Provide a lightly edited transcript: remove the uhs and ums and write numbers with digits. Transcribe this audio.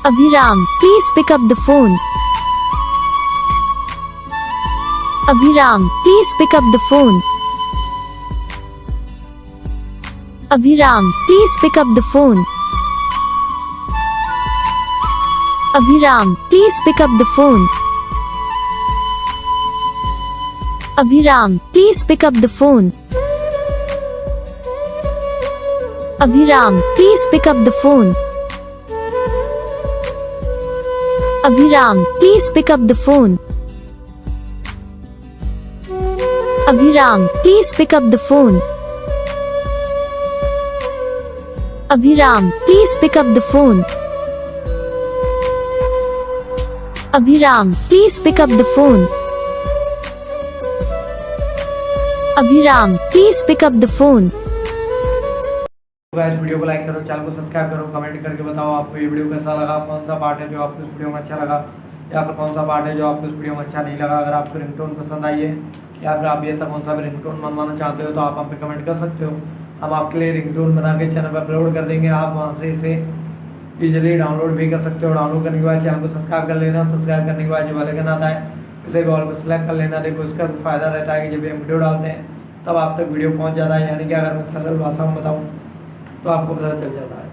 Abhiram, please pick up the phone. Abhiram, please pick up the phone. Abhiram, please pick up the phone. Abhiram, please pick up the phone. Abhiram, please pick up the phone. Abhiram, please pick up the phone. Abhiram, please pick up the phone. Abhiram, please pick up the phone. Abhiram, please pick up the phone. Abhiram, please pick up the phone. Abhiram, please pick up the phone. इस video को like करो, channel को subscribe करो, comment करके बताओ आपको ये video कैसा लगा, कौन सा पार्ट है जो आपको इस वीडियो में अच्छा लगा या फिर कौन सा पार्ट है जो आपको इस वीडियो में अच्छा नहीं लगा। अगर आपको रिंगटोन पसंद आई है या फिर आप ऐसा कौन सा भी रिंगटोन बनवाना चाहते हो तो आप हम पे कमेंट कर सकते हो। हम आपके लिए रिंगटोन बना के चैनल पर अपलोड कर देंगे, आप वहाँ से इसे ईजिली डाउनलोड भी कर सकते हो। डाउनलोड करने के बाद चैनल को सब्सक्राइब कर लेना, सब्सक्राइब करने के बाद जो वाले का नाता है उसे भी ऑल पर सेलेक्ट कर लेना। देखो इसका फ़ायदा रहता है कि जब हम वीडियो डालते हैं तब आप तक वीडियो पहुँच जाता है, यानी कि अगर मैं सरल भाषा में बताऊँ तो आपको पता चल जाता है।